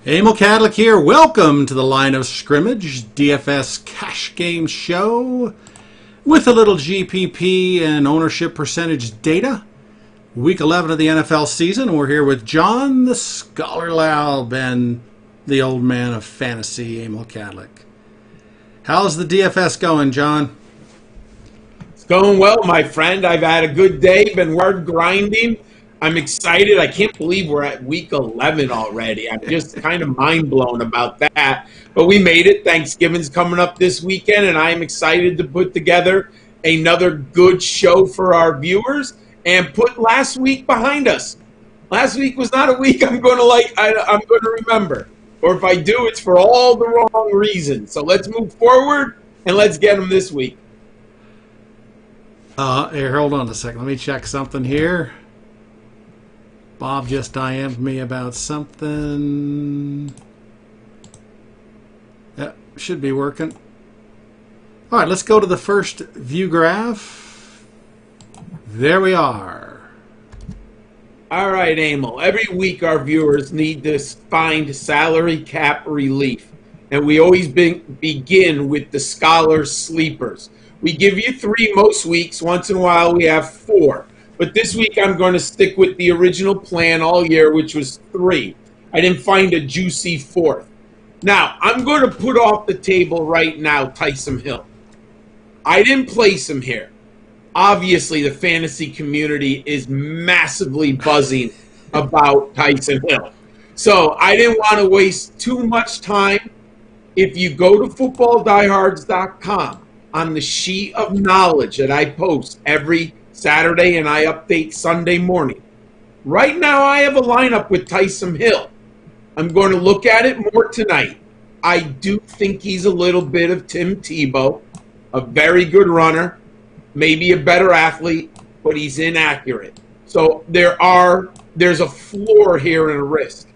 Emil Kadlec here. Welcome to the Line of Scrimmage DFS Cash Game Show with a little GPP and ownership percentage data. Week 11 of the NFL season. We're here with John, the Scholar Laub, and the old man of fantasy, Emil Kadlec. How's the DFS going, John? It's going well, my friend. I've had a good day, been hard grinding. I'm excited. I can't believe we're at week 11 already. I'm just kind of mind blown about that. But we made it. Thanksgiving's coming up this weekend, and I am excited to put together another good show for our viewers and put last week behind us. Last week was not a week I'm going to remember. Or if I do, it's for all the wrong reasons. So let's move forward and let's get them this week. Here, hold on a second. Let me check something here. Bob just IM'd me about something. That should be working. All right, let's go to the first view graph. There we are. All right, Emil. Every week our viewers need to find salary cap relief. And we always begin with the Scholar Sleepers. We give you 3 most weeks. Once in a while we have 4. But this week I'm going to stick with the original plan all year, which was 3. I didn't find a juicy 4th. Now, I'm going to put off the table right now Tyson Hill. I didn't place him here. Obviously, the fantasy community is massively buzzing about Tyson Hill. So I didn't want to waste too much time. If you go to footballdiehards.com, on the sheet of knowledge that I post every Saturday and I update Sunday morning. Right now I have a lineup with Tyson Hill. I'm going to look at it more tonight. I do think he's a little bit of Tim Tebow, a very good runner, maybe a better athlete, but he's inaccurate. So there's a floor here and a risk.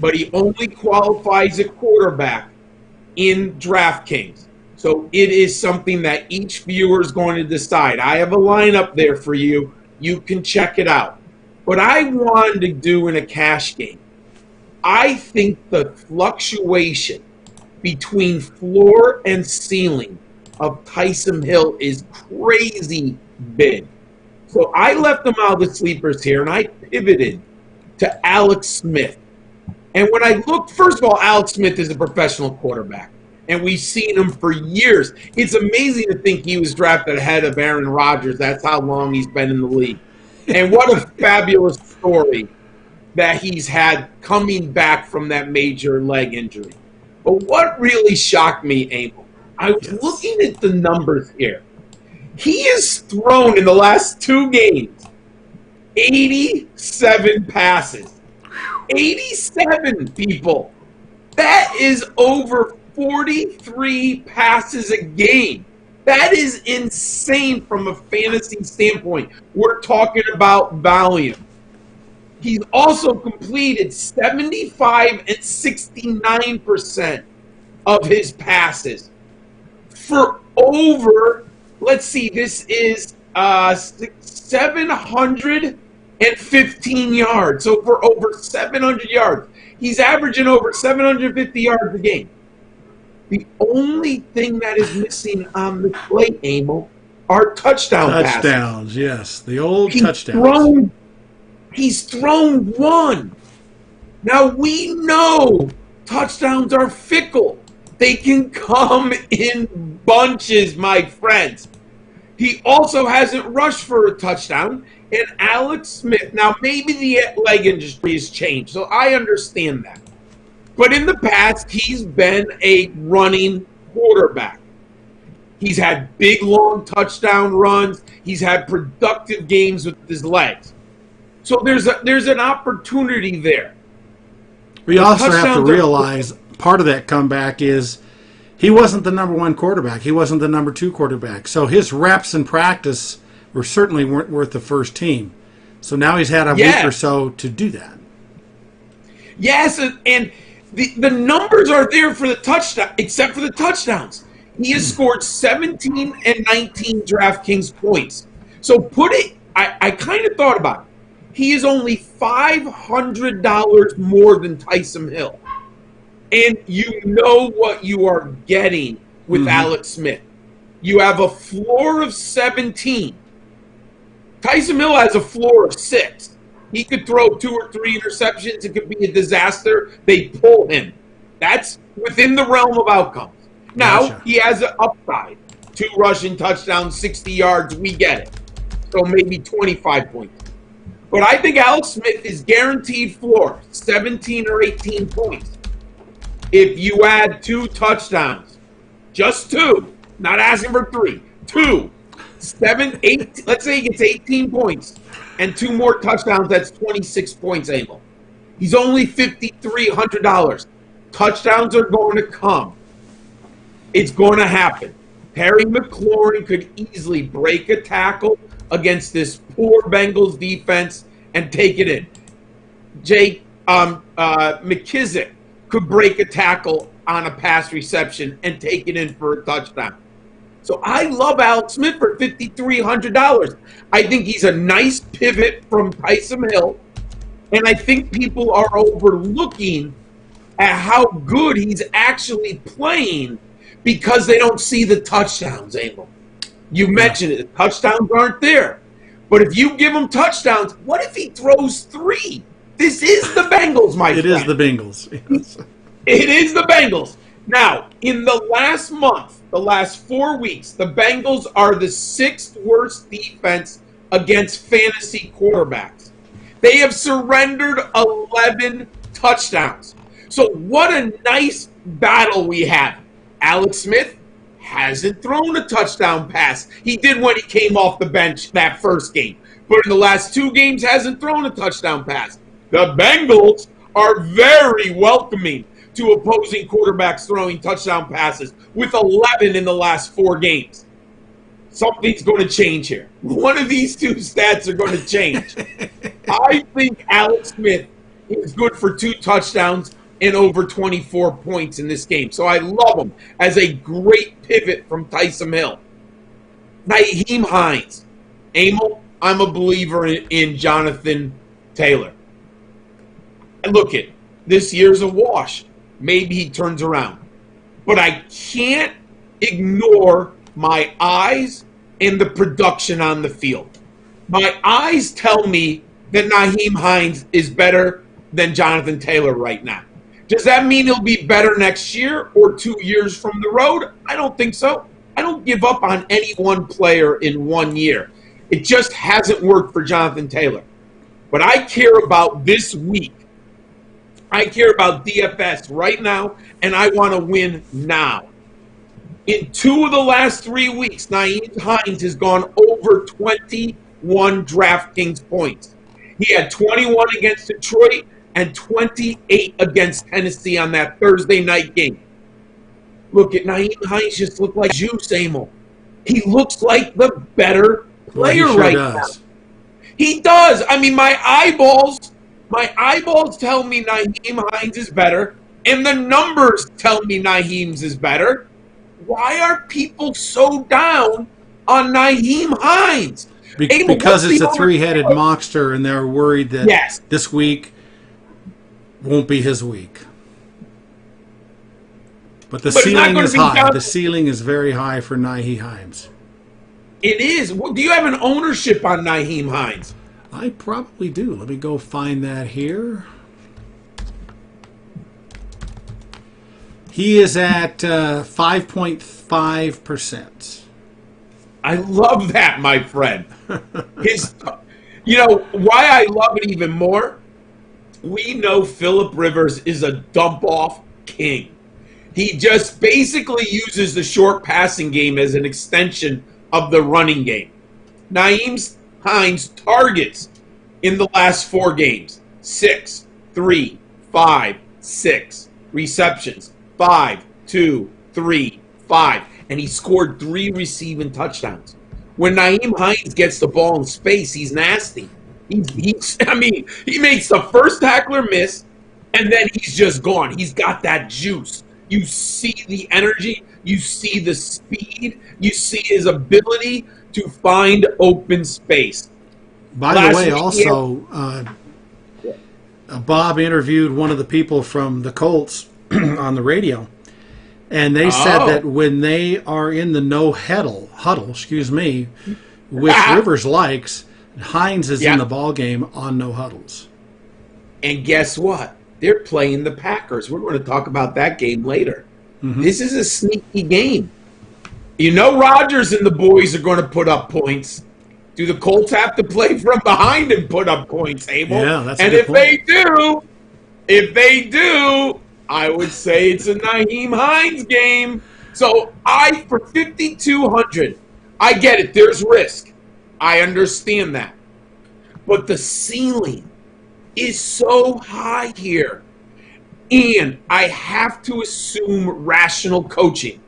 But he only qualifies a quarterback in DraftKings. So it is something that each viewer is going to decide. I have a lineup there for you. You can check it out. What I wanted to do in a cash game, I think the fluctuation between floor and ceiling of Tyson Hill is crazy big. So I left them out of the sleepers here, and I pivoted to Alex Smith. And when I looked, first of all, Alex Smith is a professional quarterback. And we've seen him for years. It's amazing to think he was drafted ahead of Aaron Rodgers. That's how long he's been in the league. And what a fabulous story that he's had coming back from that major leg injury. But what really shocked me, Emil, I was looking at the numbers here. He has thrown in the last 2 games 87 passes. 87, people. That is over 43 passes a game. That is insane from a fantasy standpoint. We're talking about volume. He's also completed 75 and 69% of his passes for over, let's see, this is 715 yards. So for over 700 yards. He's averaging over 750 yards a game. The only thing that is missing on the plate, Emil, are touchdowns, passes. Yes. The old touchdowns. He's thrown 1. Now, we know touchdowns are fickle. They can come in bunches, my friends. He also hasn't rushed for a touchdown. And Alex Smith, now maybe the leg industry has changed, so I understand that. But in the past, he's been a running quarterback. He's had big, long touchdown runs. He's had productive games with his legs. So there's an opportunity there. We also have to realize part of that comeback is he wasn't the number 1 quarterback. He wasn't the number 2 quarterback. So his reps in practice weren't worth the first team. So now he's had a week or so to do that. Yes, and the numbers are there for the touchdown, except for the touchdowns. He has scored 17 and 19 DraftKings points. So I kind of thought about it. He is only $500 more than Tyson Hill. And you know what you are getting with Alex Smith. You have a floor of 17. Tyson Hill has a floor of 6. He could throw 2 or 3 interceptions. It could be a disaster. They pull him. That's within the realm of outcomes. Now, he has an upside. 2 rushing touchdowns, 60 yards. We get it. So maybe 25 points. But I think Alex Smith is guaranteed floor, 17 or 18 points. If you add 2 touchdowns, just 2, not asking for 3, 2, 7, 8, let's say he gets 18 points and 2 more touchdowns, that's 26 points, Emil. He's only $5,300. Touchdowns are going to come. It's going to happen. Terry McLaurin could easily break a tackle against this poor Bengals defense and take it in. McKissick could break a tackle on a pass reception and take it in for a touchdown. So I love Alex Smith for $5,300. I think he's a nice pivot from Tyson Hill, and I think people are overlooking at how good he's actually playing because they don't see the touchdowns, Emil. You mentioned it. The touchdowns aren't there. But if you give him touchdowns, what if he throws 3? This is the Bengals, my friend. It is the Bengals. It is the Bengals. Now, in the last month, the last 4 weeks, the Bengals are the 6th worst defense against fantasy quarterbacks. They have surrendered 11 touchdowns. So what a nice battle we have. Alex Smith hasn't thrown a touchdown pass. He did when he came off the bench that first game. But in the last 2 games, hasn't thrown a touchdown pass. The Bengals are very welcoming to opposing quarterbacks throwing touchdown passes with 11 in the last 4 games. Something's going to change here. One of these 2 stats are going to change. I think Alex Smith is good for 2 touchdowns and over 24 points in this game. So I love him as a great pivot from Tyson Hill. Naheem Heinz. Emil, I'm a believer in Jonathan Taylor. And look it, this year's a wash. Maybe he turns around. But I can't ignore my eyes and the production on the field. My eyes tell me that Naheem Heinz is better than Jonathan Taylor right now. Does that mean he'll be better next year or 2 years from the road? I don't think so. I don't give up on any one player in 1 year. It just hasn't worked for Jonathan Taylor. But I care about this week. I care about DFS right now, and I want to win now. In 2 of the last 3 weeks, Naeem Hines has gone over 21 DraftKings points. He had 21 against Detroit and 28 against Tennessee on that Thursday night game. Look at Naeem Hines just look like juice, Emil. He looks like the better player right now. He does. I mean, my eyeballs tell me Naeem Hines is better, and the numbers tell me Naeem's is better. Why are people so down on Naeem Hines? Because it's a 3-headed monster, and they're worried that this week won't be his week. But the ceiling is high. The ceiling is very high for Naeem Hines. It is. Do you have an ownership on Naeem Hines? I probably do. Let me go find that here. He is at 5.5%. I love that, my friend. You know why I love it even more? We know Phillip Rivers is a dump-off king. He just basically uses the short passing game as an extension of the running game. Naeem Hines targets in the last 4 games. 6, 3, 5, 6. Receptions. 5, 2, 3, 5. And he scored 3 receiving touchdowns. When Naeem Hines gets the ball in space, he's nasty. He makes the first tackler miss, and then he's just gone. He's got that juice. You see the energy. You see the speed. You see his ability to find open space. By the way, also, Bob interviewed one of the people from the Colts on the radio. And they said that when they are in the no huddle, which Rivers likes, Hines is in the ball game on no huddles. And guess what? They're playing the Packers. We're going to talk about that game later. Mm-hmm. This is a sneaky game. You know Rodgers and the boys are going to put up points. Do the Colts have to play from behind and put up points, Emil? Yeah, that's and a good point. If they do, I would say it's a Naheem Heinz game. So for 5,200, I get it. There's risk. I understand that. But the ceiling is so high here. And I have to assume rational coaching.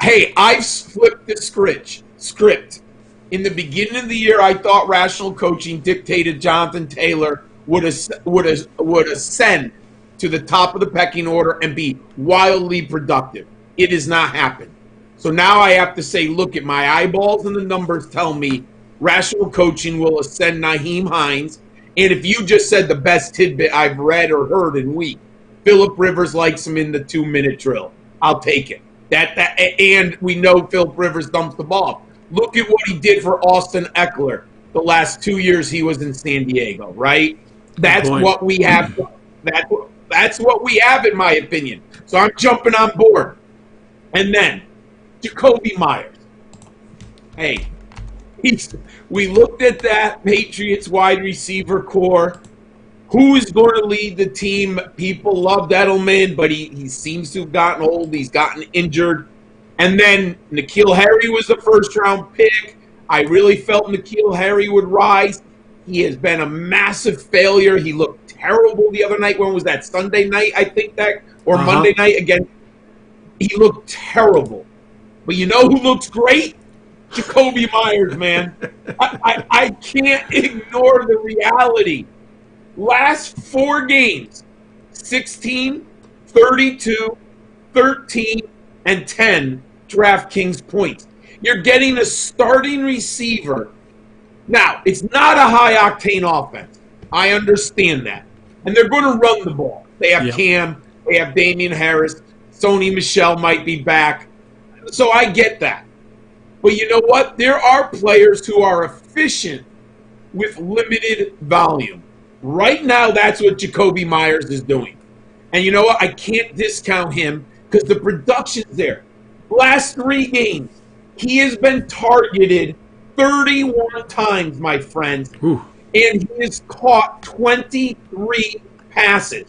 Hey, I've flipped the script. In the beginning of the year, I thought rational coaching dictated Jonathan Taylor would ascend to the top of the pecking order and be wildly productive. It has not happened. So now I have to say, look at my eyeballs and the numbers tell me rational coaching will ascend Naheem Hines. And if you just said the best tidbit I've read or heard in week, Phillip Rivers likes him in the 2-minute drill. I'll take it. And we know Phillip Rivers dumps the ball. Look at what he did for Austin Eckler the last 2 years he was in San Diego, right? That's what we have. That's what we have, in my opinion. So I'm jumping on board. And then Jacoby Myers. Hey, we looked at that Patriots wide receiver core. Who is going to lead the team? People love Edelman, but he seems to have gotten old. He's gotten injured. And then N'Keal Harry was the first-round pick. I really felt N'Keal Harry would rise. He has been a massive failure. He looked terrible the other night. When was that? Sunday night, I think that? Or Monday night again. He looked terrible. But you know who looks great? Jacoby Myers, man. I can't ignore the reality. Last 4 games, 16, 32, 13, and 10 DraftKings points. You're getting a starting receiver. Now, it's not a high-octane offense. I understand that. And they're going to run the ball. They have Cam. They have Damian Harris. Sony Michel might be back. So I get that. But you know what? There are players who are efficient with limited volume. Right now, that's what Jacoby Myers is doing. And you know what? I can't discount him because the production's there. Last 3 games, he has been targeted 31 times, my friends. Ooh. And he has caught 23 passes.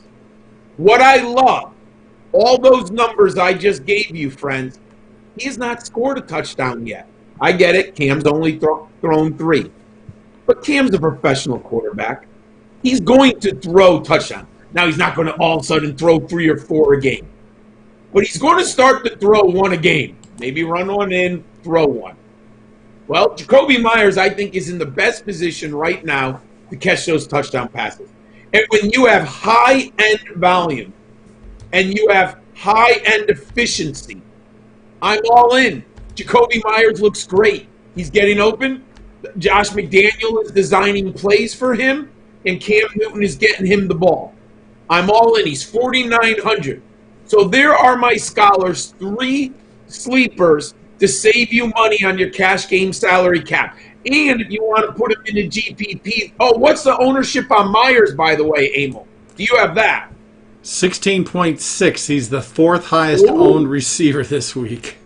What I love, all those numbers I just gave you, friends, he has not scored a touchdown yet. I get it. Cam's only thrown 3. But Cam's a professional quarterback. He's going to throw touchdowns. Now, he's not going to all of a sudden throw 3 or 4 a game. But he's going to start to throw 1 a game. Maybe run one in, throw 1. Well, Jacoby Myers, I think, is in the best position right now to catch those touchdown passes. And when you have high-end volume and you have high-end efficiency, I'm all in. Jacoby Myers looks great. He's getting open. Josh McDaniel is designing plays for him. And Cam Newton is getting him the ball. I'm all in. He's 4,900. So there are my scholars, 3 sleepers to save you money on your cash game salary cap. And if you want to put him in a GPP, what's the ownership on Myers, by the way, Emil? Do you have that? 16.6. He's the 4th highest owned receiver this week.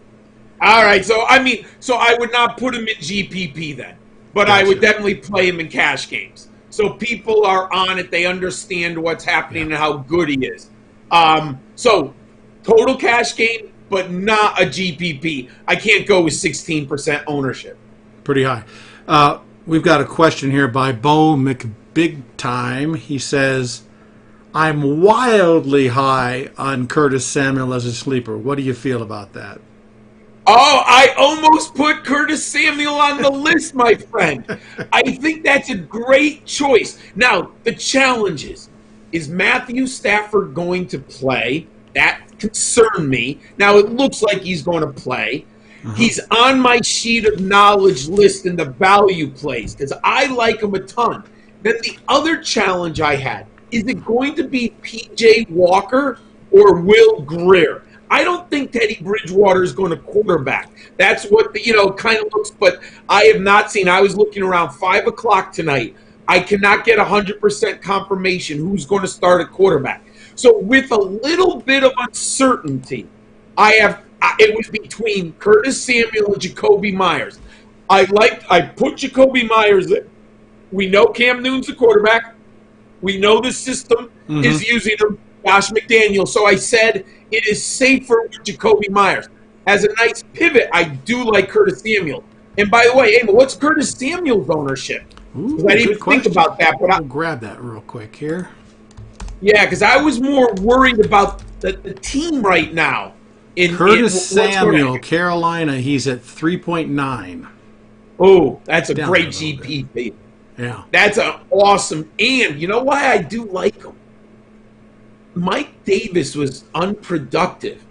All right. So I would not put him in GPP then. But I would definitely play him in cash games. So people are on it. They understand what's happening and how good he is. So total cash game, but not a GPP. I can't go with 16% ownership. Pretty high. We've got a question here by Bo McBigtime. He says, I'm wildly high on Curtis Samuel as a sleeper. What do you feel about that? Oh, I almost put Curtis Samuel on the list, my friend. I think that's a great choice. Now, the challenge is Matthew Stafford going to play? That concerned me. Now, it looks like he's going to play. He's on my sheet of knowledge list in the value plays because I like him a ton. Then the other challenge I had, is it going to be P.J. Walker or Will Grier. I don't think Teddy Bridgewater is going to quarterback. That's what kind of looks, but I have not seen. I was looking around 5 o'clock tonight. I cannot get 100% confirmation who's going to start at quarterback. So with a little bit of uncertainty, it was between Curtis Samuel and Jacoby Myers. I put Jacoby Myers in. We know Cam Newton's the quarterback. We know the system is using him. Josh McDaniels. So I said it is safer with Jacoby Myers. As a nice pivot, I do like Curtis Samuel. And by the way, Emil, what's Curtis Samuel's ownership? Ooh, I didn't even think about that. But I'll grab that real quick here. Yeah, because I was more worried about the team right now. Curtis Samuel, Carolina, he's at 3.9. Oh, that's a great GPP. Yeah. That's an awesome. And you know why I do like him? Mike Davis was unproductive.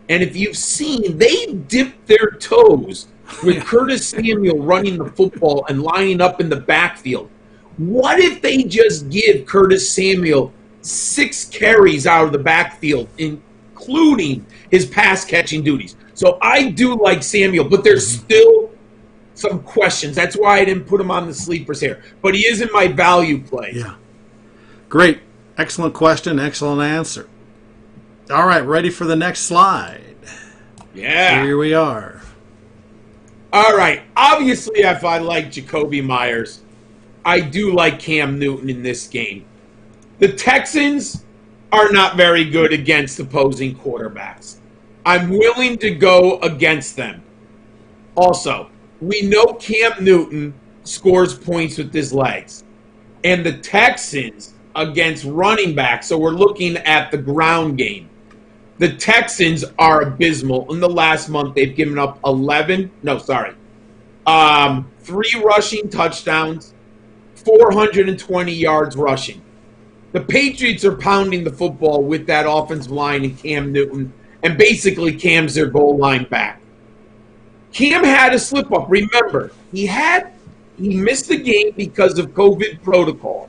And if you've seen, they dipped their toes with Curtis Samuel running the football and lining up in the backfield. What if they just give Curtis Samuel 6 carries out of the backfield, including his pass-catching duties? So I do like Samuel, but there's still some questions. That's why I didn't put him on the sleepers here. But he is in my value play. Yeah. Great. Excellent question. Excellent answer. All right. Ready for the next slide? Yeah. Here we are. All right. Obviously, if I like Jacoby Myers, I do like Cam Newton in this game. The Texans are not very good against opposing quarterbacks. I'm willing to go against them. Also, we know Cam Newton scores points with his legs. And the Texans against running backs, so we're looking at the ground game. The Texans are abysmal. In the last month, they've given up 3 rushing touchdowns, 420 yards rushing. The Patriots are pounding the football with that offensive line and Cam Newton, and basically Cam's their goal line back. Cam had a slip-up. Remember, he missed the game because of COVID protocol.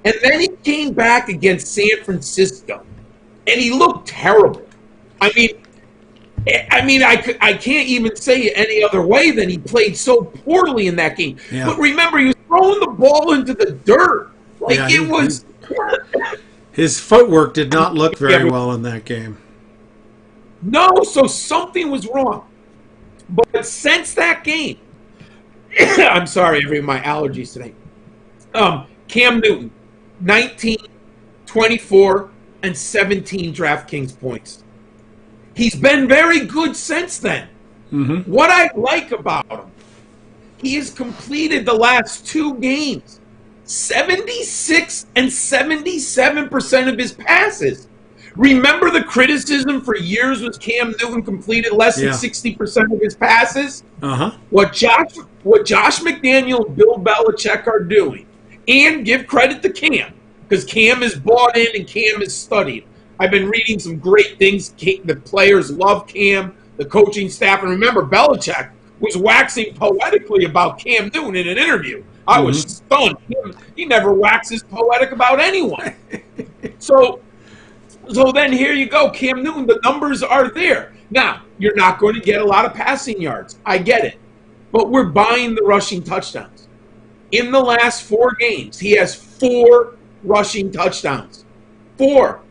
And then he came back against San Francisco, and he looked terrible. I mean, I can't even say it any other way than he played so poorly in that game. Yeah. But remember, he was throwing the ball into the dirt. His footwork did not look very well in that game. No, so something was wrong. But since that game, I'm sorry, my allergies today. Cam Newton, 19, 24, and 17 DraftKings points. He's been very good since then. What I like about him, he has completed the last 2 games, 76 and 77% of his passes. Remember the criticism for years was Cam Newton completed less than 60% of his passes? What Josh McDaniel and Bill Belichick are doing, and give credit to Cam, because Cam is bought in and Cam is studied. I've been reading some great things. The players love Cam, the coaching staff. And remember, Belichick was waxing poetically about Cam Newton in an interview. I was stunned. He never waxes poetic about anyone. So then here you go, Cam Newton. The numbers are there. Now, you're not going to get a lot of passing yards. I get it. But we're buying the rushing touchdowns. In the last 4 games, he has 4 rushing touchdowns. 4.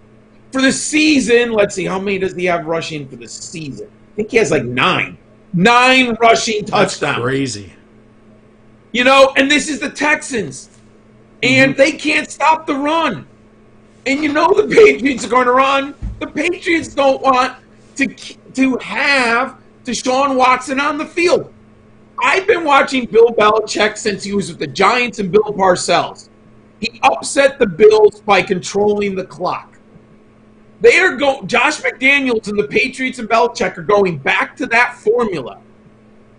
For the season, let's see, how many does he have rushing for the season? I think he has like 9. 9 rushing touchdowns. That's crazy. And this is the Texans. And they can't stop the run. And the Patriots are going to run. The Patriots don't want to have Deshaun Watson on the field. I've been watching Bill Belichick since he was with the Giants and Bill Parcells. He upset the Bills by controlling the clock. Josh McDaniels and the Patriots and Belichick are going back to that formula.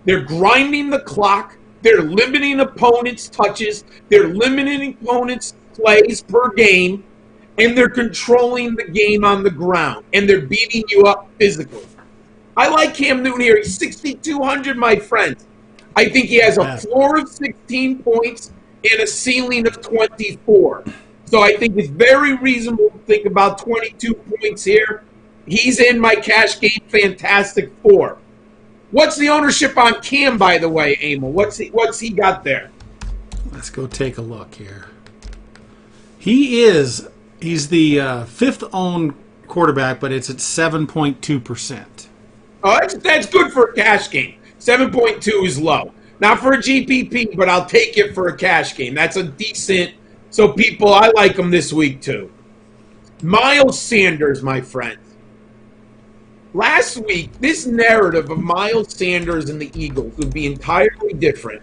They're grinding the clock. They're limiting opponents' touches. They're limiting opponents' plays per game. And they're controlling the game on the ground. And they're beating you up physically. I like Cam Newton here. He's 6,200, my friends. I think he has a floor of 16 points and a ceiling of 24. So I think it's very reasonable to think about 22 points here. He's in my cash game fantastic 4. What's the ownership on Cam, by the way, Emil? What's he got there? Let's go take a look here. He's the 5th owned quarterback, but it's at 7.2%. Oh, that's good for a cash game. 7.2 is low. Not for a GPP, but I'll take it for a cash game. That's a decent. So people, I like them this week too. Miles Sanders, my friends. Last week, this narrative of Miles Sanders and the Eagles would be entirely different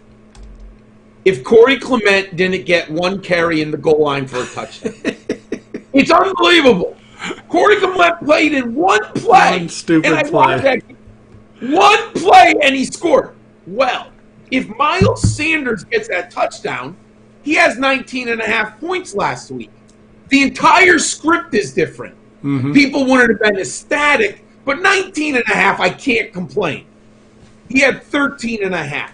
if Corey Clement didn't get 1 carry in the goal line for a touchdown. It's unbelievable. Corey Clement played in 1 play. One stupid and I play. That 1 play, and he scored. Well, if Miles Sanders gets that touchdown, he has 19.5 points last week. The entire script is different. Mm-hmm. People wouldn't have been ecstatic, but 19.5, I can't complain. He had 13.5.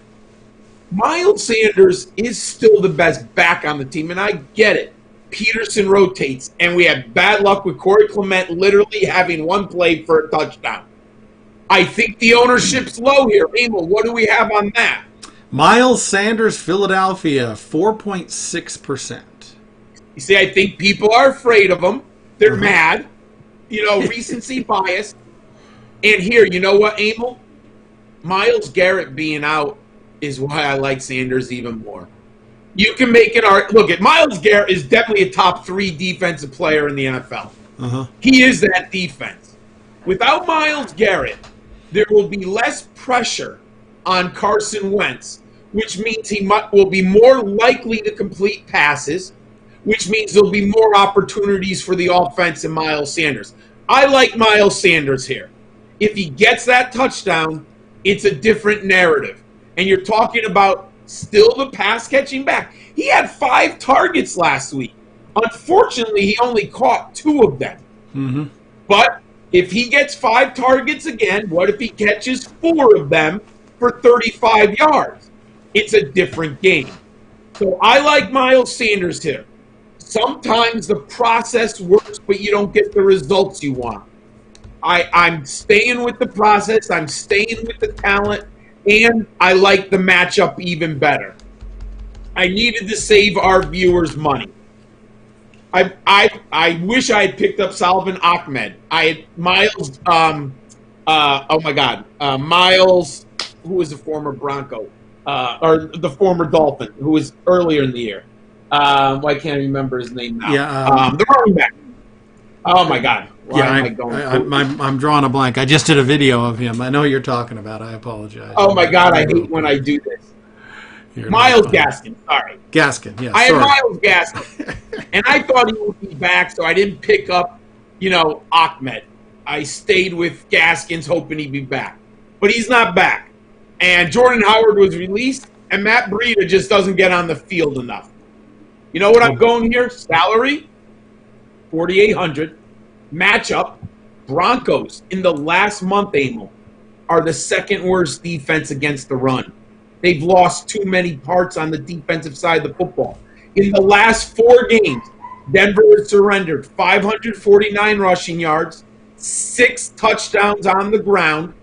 Miles Sanders is still the best back on the team, and I get it. Peterson rotates, and we had bad luck with Corey Clement literally having 1 play for a touchdown. I think the ownership's low here. Emil, what do we have on that? Miles Sanders, Philadelphia, 4.6%. You see, I think people are afraid of him. They're mad. Recency bias. And here, you know what, Emil? Myles Garrett being out is why I like Sanders even more. You can make an argument. Look, Myles Garrett is definitely a top 3 defensive player in the NFL. He is that defense. Without Myles Garrett, there will be less pressure on Carson Wentz, which means he will be more likely to complete passes, which means there'll be more opportunities for the offense and Miles Sanders. I like Miles Sanders here. If he gets that touchdown, it's a different narrative. And you're talking about still the pass catching back. He had 5 targets last week. Unfortunately, he only caught 2 of them. Mm-hmm. But if he gets 5 targets again, what if he catches 4 of them for 35 yards? It's a different game. So I like Miles Sanders here. Sometimes the process works, but you don't get the results you want. I'm staying with the process. I'm staying with the talent. And I like the matchup even better. I needed to save our viewers money. I wish I had picked up Salvin Ahmed. I had Miles, Miles, who was a former Bronco, or the former Dolphin, who was earlier in the year. Why can't I remember his name now? Yeah, the running back. Oh my God. I'm drawing a blank. I just did a video of him. I know what you're talking about. I apologize. Oh my God, I hate when I do this. Miles Gaskin, sorry. Gaskin, yeah. I had Miles Gaskin, and I thought he would be back, so I didn't pick up, Ahmed. I stayed with Gaskins, hoping he'd be back. But he's not back. And Jordan Howard was released, and Matt Breida just doesn't get on the field enough. You know what I'm going here? Salary, $4,800. Matchup, Broncos in the last month, Emil, are the 2nd worst defense against the run. They've lost too many parts on the defensive side of the football. In the last 4 games, Denver has surrendered 549 rushing yards, 6 touchdowns on the ground,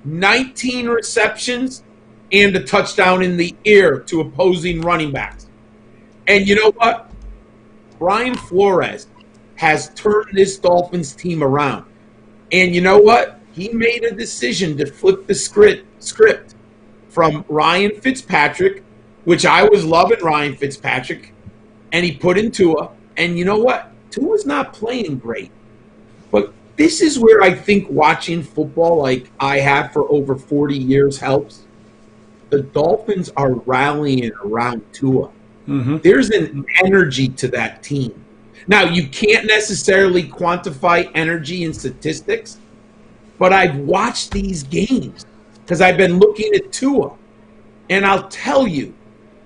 19 receptions, and a touchdown in the air to opposing running backs. And you know what? Brian Flores has turned this Dolphins team around. And you know what? He made a decision to flip the script from Ryan Fitzpatrick, which I was loving Ryan Fitzpatrick, and he put in Tua. And you know what? Tua's not playing great. But this is where I think watching football like I have for over 40 years helps. The Dolphins are rallying around Tua. Mm-hmm. There's an energy to that team. Now, you can't necessarily quantify energy in statistics, but I've watched these games because I've been looking at Tua. And I'll tell you,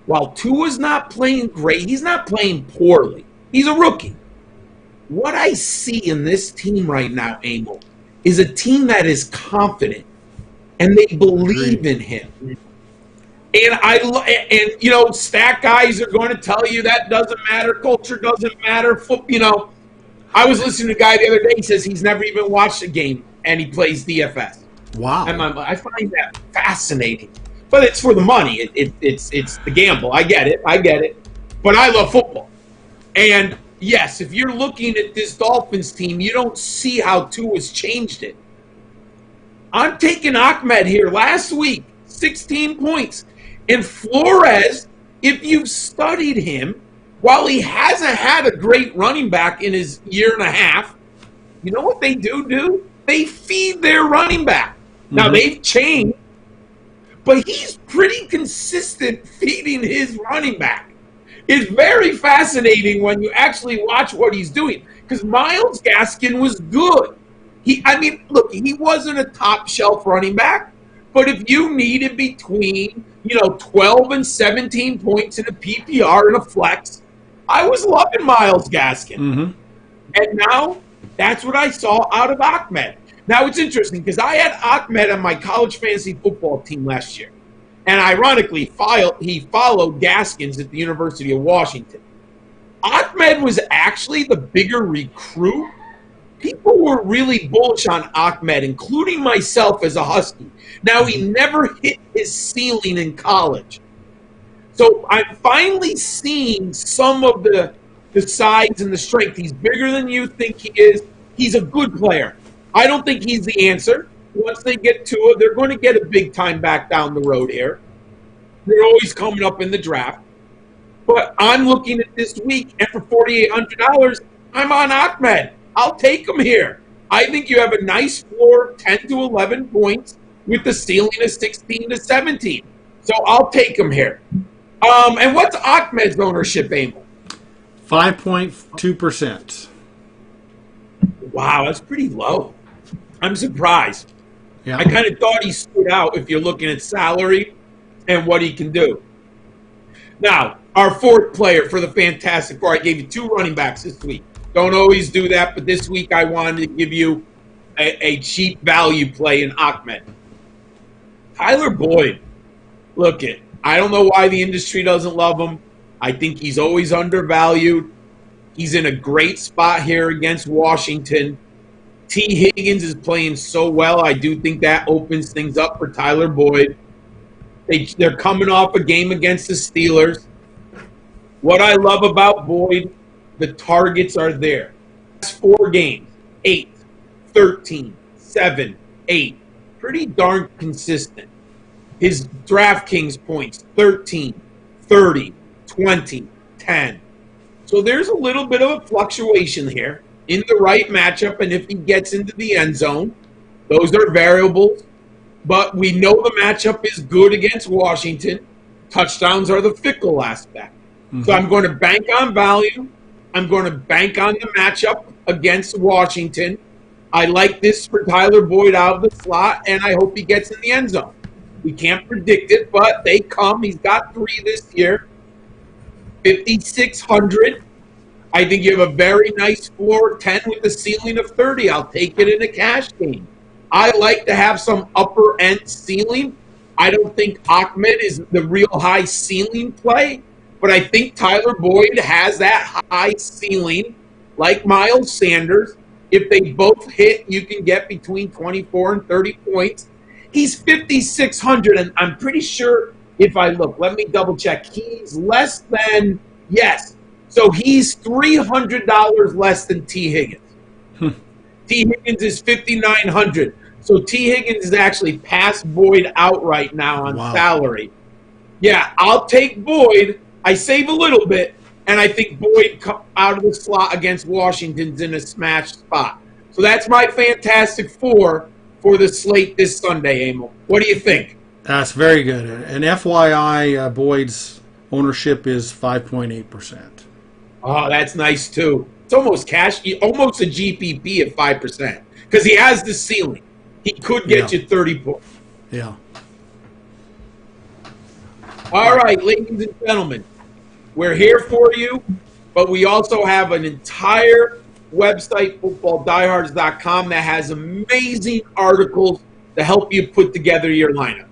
while Tua's not playing great, he's not playing poorly. He's a rookie. What I see in this team right now, Emil, is a team that is confident, and they believe in him. And stat guys are going to tell you that doesn't matter. Culture doesn't matter. I was listening to a guy the other day. He says he's never even watched a game, and he plays DFS. Wow. And I find that fascinating. But it's for the money. It's the gamble. I get it. But I love football. And yes, if you're looking at this Dolphins team, you don't see how Tua's changed it. I'm taking Ahmed here last week, 16 points. And Flores, if you've studied him, while he hasn't had a great running back in his year and a half, you know what they do? They feed their running back. Now, they've changed, but he's pretty consistent feeding his running back. It's very fascinating when you actually watch what he's doing, because Myles Gaskin was good. He wasn't a top-shelf running back, but if you needed between 12 and 17 points in a PPR and a flex, I was loving Myles Gaskin. And now that's what I saw out of Ahmed. Now it's interesting because I had Ahmed on my college fantasy football team last year. And ironically, he followed Gaskins at the University of Washington. Ahmed was actually the bigger recruit. People were really bullish on Ahmed, including myself as a Husky. Now, he never hit his ceiling in college. So I'm finally seeing some of the size and the strength. He's bigger than you think he is. He's a good player. I don't think he's the answer. Once they get to it, they're going to get a big time back down the road here. They're always coming up in the draft. But I'm looking at this week, and for $4,800, I'm on Ahmed. I'll take him here. I think you have a nice floor, 10 to 11 points, with the ceiling of 16 to 17. So I'll take him here. And what's Ahmed's ownership, Emil? 5.2%. Wow, that's pretty low. I'm surprised. Yeah. I kind of thought he stood out if you're looking at salary and what he can do. Now, our fourth player for the Fantastic Four, I gave you 2 running backs this week. Don't always do that, but this week I wanted to give you a cheap value play in Ahmed. Tyler Boyd, I don't know why the industry doesn't love him. I think he's always undervalued. He's in a great spot here against Washington. T. Higgins is playing so well. I do think that opens things up for Tyler Boyd. They're coming off a game against the Steelers. What I love about Boyd, the targets are there. Last 4 games, 8, 13, 7, 8. Pretty darn consistent. His DraftKings points, 13, 30, 20, 10. So there's a little bit of a fluctuation here in the right matchup, and if he gets into the end zone, those are variables. But we know the matchup is good against Washington. Touchdowns are the fickle aspect. So I'm going to bank on value. I'm going to bank on the matchup against Washington. I like this for Tyler Boyd out of the slot, and I hope he gets in the end zone. We can't predict it, but they come. He's got 3 this year. 5,600. I think you have a very nice floor, 10 with a ceiling of 30. I'll take it in a cash game. I like to have some upper end ceiling. I don't think Ahmed is the real high ceiling play, but I think Tyler Boyd has that high ceiling, like Miles Sanders. If they both hit, you can get between 24 and 30 points. He's 5,600, and I'm pretty sure if I look, let me double check. He's less than, yes. So he's $300 less than T. Higgins. T. Higgins is 5,900. So T. Higgins is actually past Boyd outright now on salary. Yeah, I'll take Boyd. I save a little bit, and I think Boyd out of the slot against Washington's in a smash spot. So that's my Fantastic Four for the slate this Sunday, Emil. What do you think? That's very good. And FYI, Boyd's ownership is 5.8%. Oh, that's nice, too. It's almost cash, almost a GPP at 5% because he has the ceiling. He could get you 30 points. Yeah. All right, ladies and gentlemen, we're here for you, but we also have an entire website, footballdiehards.com, that has amazing articles to help you put together your lineups.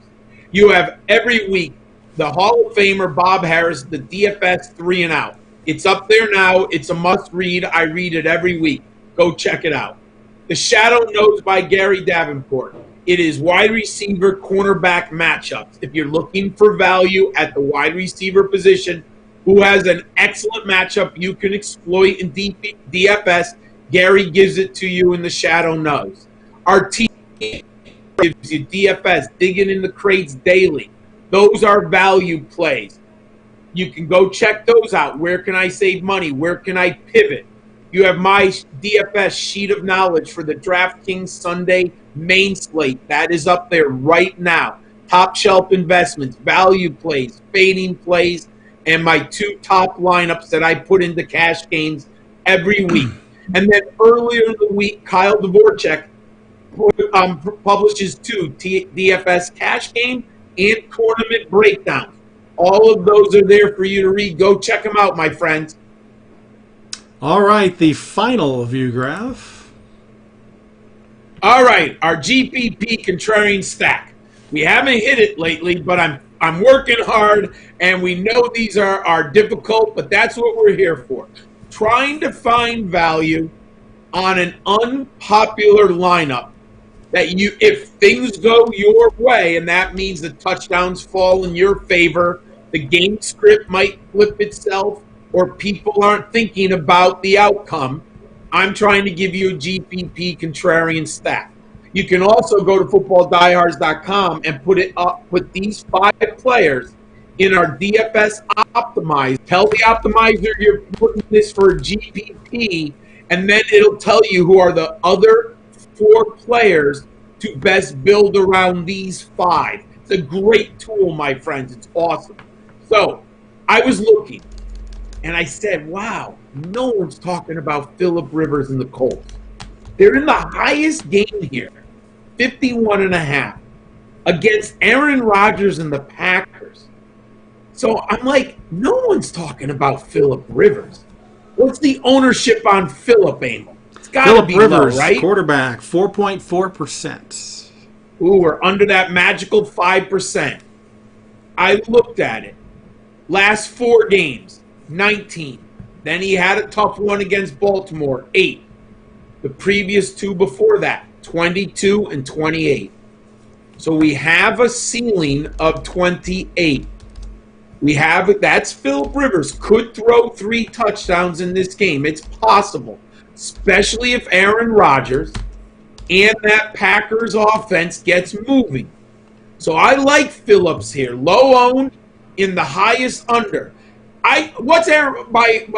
You have every week the Hall of Famer Bob Harris, the DFS 3 and Out. It's up there now. It's a must-read. I read it every week. Go check it out. The Shadow Knows by Gary Davenport. It is wide receiver, cornerback matchups. If you're looking for value at the wide receiver position, who has an excellent matchup you can exploit in DFS, Gary gives it to you in The Shadow Knows. Our team gives you DFS, digging in the crates daily. Those are value plays. You can go check those out. Where can I save money? Where can I pivot? You have my DFS sheet of knowledge for the DraftKings Sunday main slate. That is up there right now. Top shelf investments, value plays, fading plays, and my 2 top lineups that I put into cash games every week. And then earlier in the week, Kyle Dvorak publishes 2 DFS cash game and tournament breakdowns. All of those are there for you to read. Go check them out, my friends. All right, the final view graph. All right, our GPP contrarian stack. We haven't hit it lately, but I'm working hard, and we know these are difficult, but that's what we're here for. Trying to find value on an unpopular lineup that you, if things go your way, and that means the touchdowns fall in your favor, the game script might flip itself, or people aren't thinking about the outcome, I'm trying to give you a GPP contrarian stack. You can also go to footballdiehards.com and put these 5 players in our DFS optimizer. Tell the optimizer you're putting this for GPP, and then it'll tell you who are the other 4 players to best build around these 5. It's a great tool, my friends. It's awesome. So I was looking, and I said, wow, no one's talking about Phillip Rivers and the Colts. They're in the highest game here, 51.5, against Aaron Rodgers and the Packers. So I'm like, no one's talking about Phillip Rivers. What's the ownership on Phillip, Emil? It's got to be Rivers, low, right? Quarterback, 4.4%. Ooh, we're under that magical 5%. I looked at it. Last 4 games, 19. Then he had a tough one against Baltimore, 8. The previous 2 before that, 22 and 28. So we have a ceiling of 28. That's Phillip Rivers. Could throw 3 touchdowns in this game. It's possible, especially if Aaron Rodgers and that Packers offense gets moving. So I like Phillips here. Low owned in the highest under. What's Aaron by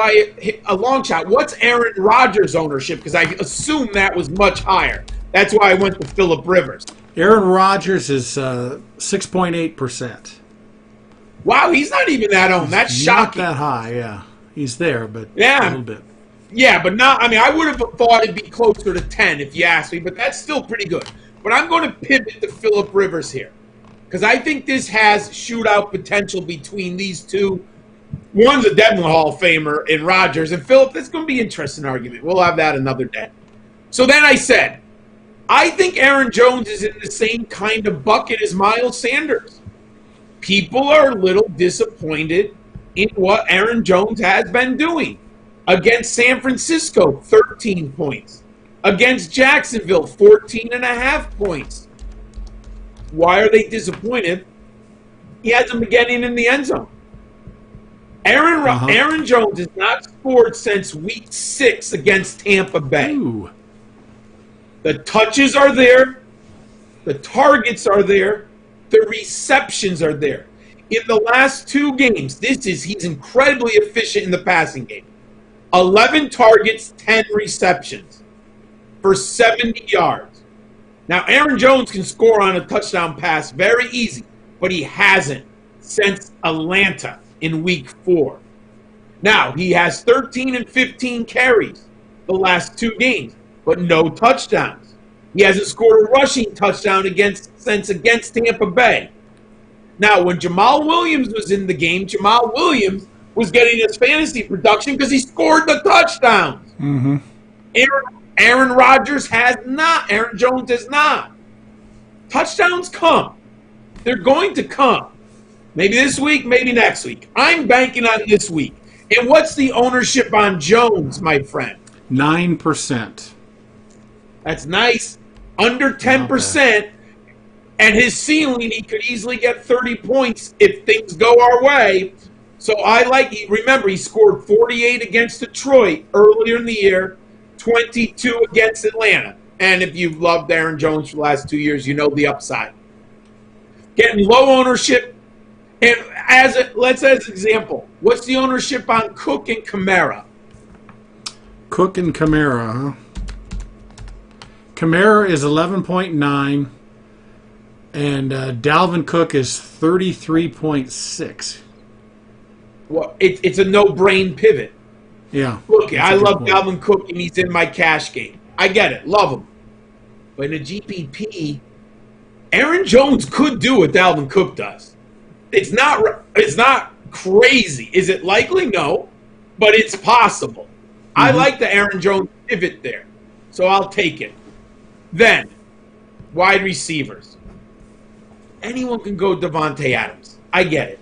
a long shot? What's Aaron Rodgers' ownership? Because I assume that was much higher. That's why I went to Phillip Rivers. Aaron Rodgers is 6.8%. Wow, he's not even that owned. That's shocking. Not that high, yeah. He's there, but yeah, a little bit. Yeah, but not. I mean, I would have thought it'd be closer to 10 if you asked me, but that's still pretty good. But I'm going to pivot to Phillip Rivers here because I think this has shootout potential between these 2. One's a Devlin Hall of Famer in Rodgers, and Phillip, that's going to be an interesting argument. We'll have that another day. So then I said, I think Aaron Jones is in the same kind of bucket as Miles Sanders. People are a little disappointed in what Aaron Jones has been doing. Against San Francisco, 13 points. Against Jacksonville, 14.5 points. Why are they disappointed? He hasn't been getting in the end zone. Aaron Jones has not scored since week 6 against Tampa Bay. Ooh. The touches are there. The targets are there. The receptions are there. In the last 2 games, he's incredibly efficient in the passing game. 11 targets, 10 receptions for 70 yards. Now, Aaron Jones can score on a touchdown pass very easy, but he hasn't since Atlanta in week 4. Now, he has 13 and 15 carries the last 2 games, but no touchdowns. He hasn't scored a rushing touchdown against Tampa Bay. Now, when Jamal Williams was in the game, Jamal Williams was getting his fantasy production because he scored the touchdowns. Mm-hmm. Aaron Rodgers has not. Aaron Jones has not. Touchdowns come. They're going to come. Maybe this week, maybe next week. I'm banking on this week. And what's the ownership on Jones, my friend? 9%. That's nice. Under 10%. And his ceiling, he could easily get 30 points if things go our way. So remember, he scored 48 against Detroit earlier in the year, 22 against Atlanta. And if you've loved Aaron Jones for the last 2 years, you know the upside. Getting low ownership. And as an example, what's the ownership on Cook and Kamara? Cook and Kamara, huh? Kamara is 11.9, and Dalvin Cook is 33.6. Well, it's a no-brain pivot. Yeah. Look, I love Dalvin Cook, and he's in my cash game. I get it. Love him. But in a GPP, Aaron Jones could do what Dalvin Cook does. It's not crazy. Is it likely? No. But it's possible. Mm-hmm. I like the Aaron Jones pivot there. So I'll take it. Then, wide receivers. Anyone can go Davante Adams. I get it.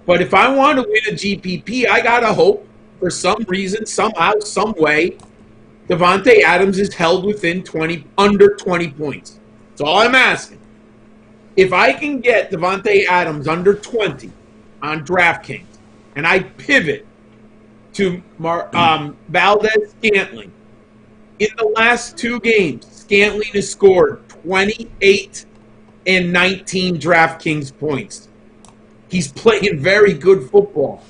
But if I want to win a GPP, I got to hope for some reason, somehow, some way, Davante Adams is held within under 20 points. That's all I'm asking. If I can get Davante Adams under 20 on DraftKings, and I pivot to Valdez-Scantling, in the last 2 games, Scantling has scored 28 and 19 DraftKings points. He's playing very good football.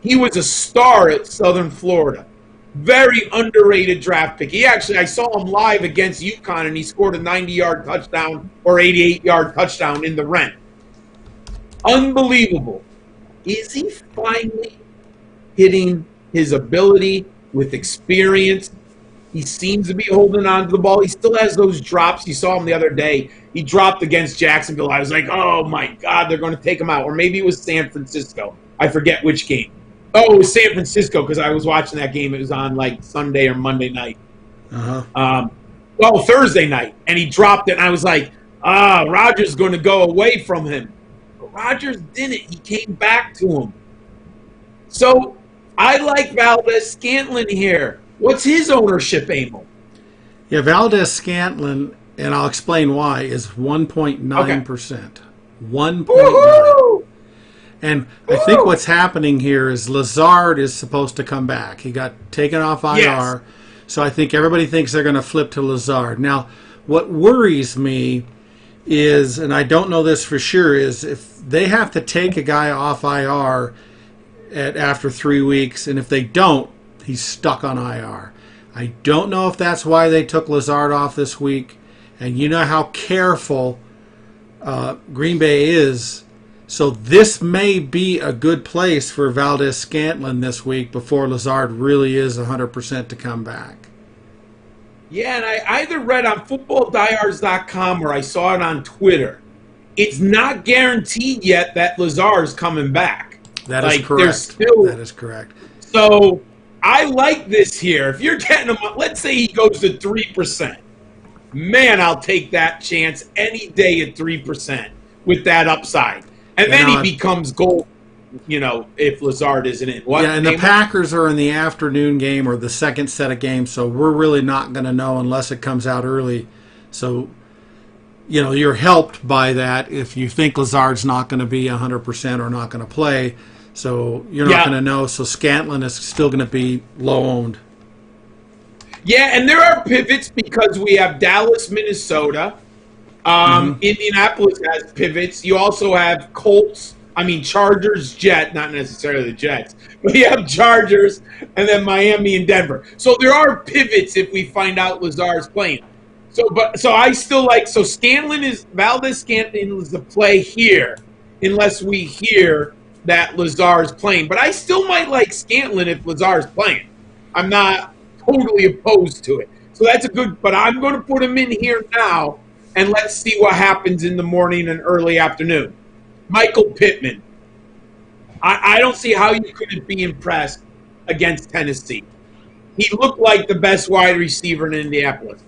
He was a star at Southern Florida. Very underrated draft pick. I saw him live against UConn, and he scored a 90-yard touchdown or 88-yard touchdown in the rent. Unbelievable. Is he finally hitting his ability with experience? He seems to be holding on to the ball. He still has those drops. You saw him the other day. He dropped against Jacksonville. I was like, oh, my God, they're going to take him out. Or maybe it was San Francisco. I forget which game. Oh, it was San Francisco because I was watching that game. It was on like Sunday or Monday night. Thursday night. And he dropped it, and I was like, Rodgers is going to go away from him. But Rodgers didn't. He came back to him. So I like Valdez-Scantling here. What's his ownership, Emil? Yeah, Valdez-Scantling, and I'll explain why, is 1.9%. Okay. 1.9%. And I think what's happening here is Lazard is supposed to come back. He got taken off IR. Yes. So I think everybody thinks they're going to flip to Lazard. Now, what worries me is, and I don't know this for sure, is if they have to take a guy off IR after 3 weeks, and if they don't, he's stuck on IR. I don't know if that's why they took Lazard off this week. And you know how careful Green Bay is. So this may be a good place for Valdez-Scantling this week before Lazard really is 100% to come back. Yeah, and I either read on footballdiehards.com or I saw it on Twitter. It's not guaranteed yet that Lazard's coming back. That is correct. That is correct. So I like this here. If you're getting him, let's say he goes to 3%. Man, I'll take that chance any day at 3% with that upside. And then he becomes gold, if Lazard isn't in. And the Packers are in the afternoon game or the second set of games, so we're really not going to know unless it comes out early. So, you're helped by that if you think Lazard's not going to be 100% or not going to play. So you're not going to know. So Scantling is still going to be low-owned. Yeah, and there are pivots because we have Dallas, Minnesota. Indianapolis has pivots. You also have Chargers, not necessarily the Jets, but you have Chargers and then Miami and Denver. So there are pivots if we find out Lazard's playing. So I still like, Valdez-Scantling is the play here unless we hear that Lazard's playing. But I still might like Scantling if Lazard's playing. I'm not totally opposed to it. So that's but I'm going to put him in here now. And let's see what happens in the morning and early afternoon. Michael Pittman. I don't see how you couldn't be impressed against Tennessee. He looked like the best wide receiver in Indianapolis.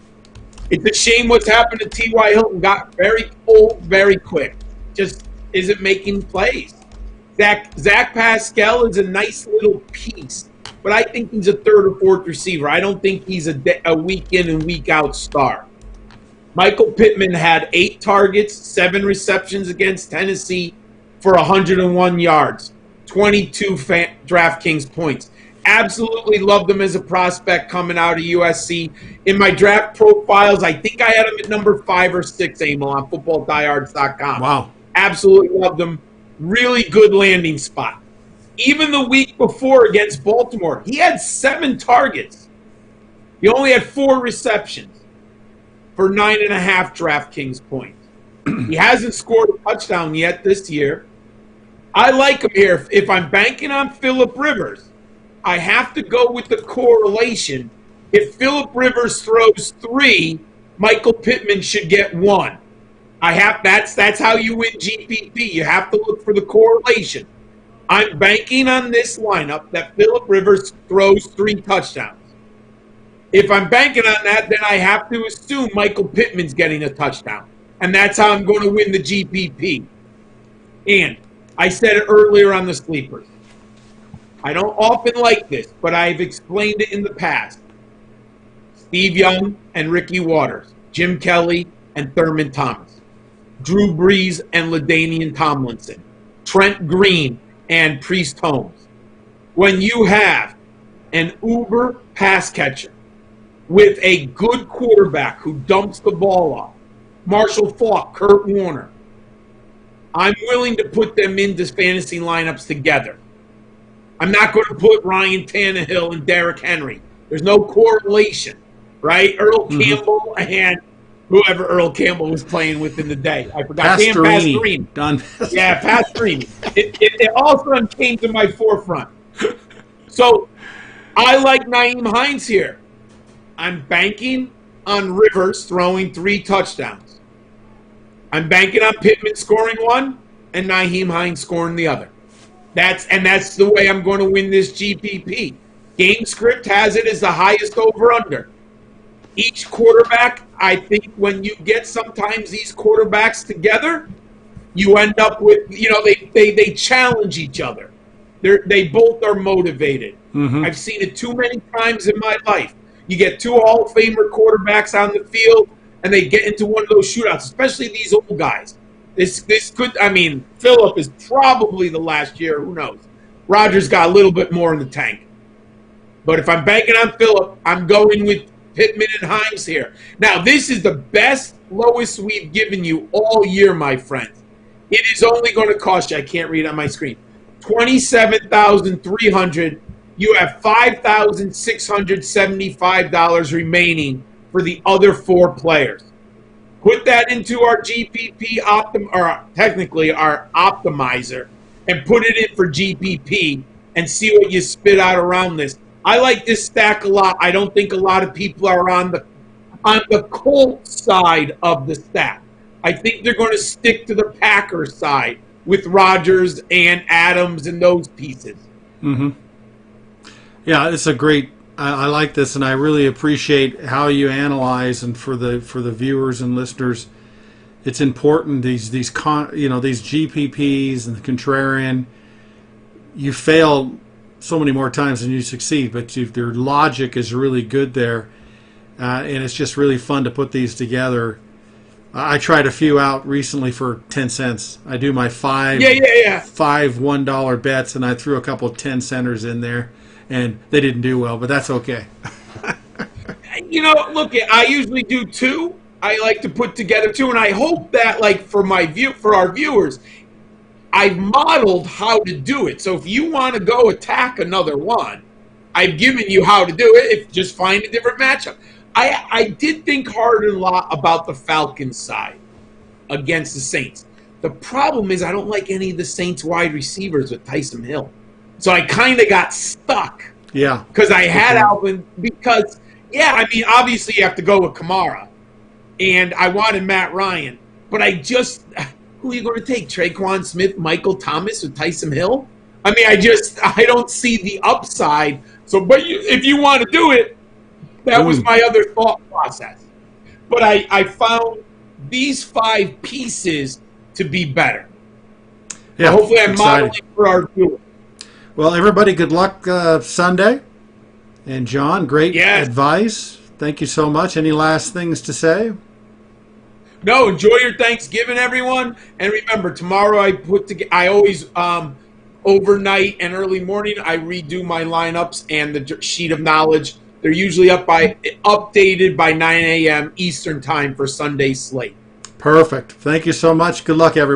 It's a shame what's happened to T.Y. Hilton. Got very old very quick. Just isn't making plays. Zach Pascal is a nice little piece, but I think he's a third or fourth receiver. I don't think he's a week in and week out star. Michael Pittman had 8 targets, 7 receptions against Tennessee for 101 yards, 22 DraftKings points. Absolutely loved him as a prospect coming out of USC. In my draft profiles, I think I had him at number 5 or 6, Emil, on footballdiehards.com. Wow. Absolutely loved him. Really good landing spot. Even the week before against Baltimore, he had 7 targets. He only had 4 receptions for 9.5 DraftKings points. He hasn't scored a touchdown yet this year. I like him here. If I'm banking on Phillip Rivers, I have to go with the correlation. If Phillip Rivers throws 3, Michael Pittman should get 1. That's how you win GPP. You have to look for the correlation. I'm banking on this lineup that Phillip Rivers throws 3 touchdowns. If I'm banking on that, then I have to assume Michael Pittman's getting a touchdown. And that's how I'm going to win the GPP. And I said it earlier on the sleepers. I don't often like this, but I've explained it in the past. Steve Young and Ricky Waters, Jim Kelly and Thurman Thomas, Drew Brees and LaDainian Tomlinson, Trent Green and Priest Holmes. When you have an uber pass catcher with a good quarterback who dumps the ball off, Marshall Faulk, Kurt Warner, I'm willing to put them into fantasy lineups together. I'm not going to put Ryan Tannehill and Derrick Henry. There's no correlation, right? Earl Campbell and whoever Earl Campbell was playing with in the day. I forgot. Pastorini. Yeah, Pastorini. It all of a sudden came to my forefront. So I like Naeem Hines here. I'm banking on Rivers throwing 3 touchdowns. I'm banking on Pittman scoring 1 and Naheem Hines scoring the other. That's the way I'm going to win this GPP. Game script has it as the highest over-under. Each quarterback, I think when you get sometimes these quarterbacks together, you end up with, they challenge each other. They both are motivated. I've seen it too many times in my life. You get 2 Hall of Famer quarterbacks on the field, and they get into one of those shootouts, especially these old guys. This could, Phillip is probably the last year. Who knows? Rodgers got a little bit more in the tank. But if I'm banking on Phillip, I'm going with Pittman and Hines here. Now, this is the best, lowest we've given you all year, my friends. It is only going to cost you, I can't read on my screen, $27,300. You have $5,675 remaining for the other 4 players. Put that into our GPP technically our optimizer, and put it in for GPP and see what you spit out around this. I like this stack a lot. I don't think a lot of people are on the Colts side of the stack. I think they're going to stick to the Packers side with Rodgers and Adams and those pieces. Yeah, it's a great. I like this, and I really appreciate how you analyze. And for the viewers and listeners, it's important these GPPs and the contrarian. You fail so many more times than you succeed, but their logic is really good there, and it's just really fun to put these together. I tried a few out recently for 10 cents. I do my 5 $1 bets, and I threw a couple of 10 centers in there. And they didn't do well, but that's okay. Look, I usually do 2. I like to put together 2, and I hope that, for our viewers, I've modeled how to do it. So if you want to go attack another one, I've given you how to do it. Just find a different matchup. I did think hard a lot about the Falcons side against the Saints. The problem is I don't like any of the Saints wide receivers with Tyson Hill. So I kind of got stuck. Yeah. Because I had Alvin. Because, obviously you have to go with Kamara. And I wanted Matt Ryan. But who are you going to take? Traquan Smith, Michael Thomas, or Tyson Hill? I don't see the upside. So, but if you want to do it, that was my other thought process. But I found these 5 pieces to be better. Yeah, hopefully I'm exciting. modeling for our viewers. Well, everybody, good luck Sunday. And John, great advice. Thank you so much. Any last things to say? No, enjoy your Thanksgiving, everyone. And remember, tomorrow I always overnight and early morning I redo my lineups and the sheet of knowledge. They're usually updated by 9 a.m. Eastern time for Sunday slate. Perfect. Thank you so much. Good luck, everyone.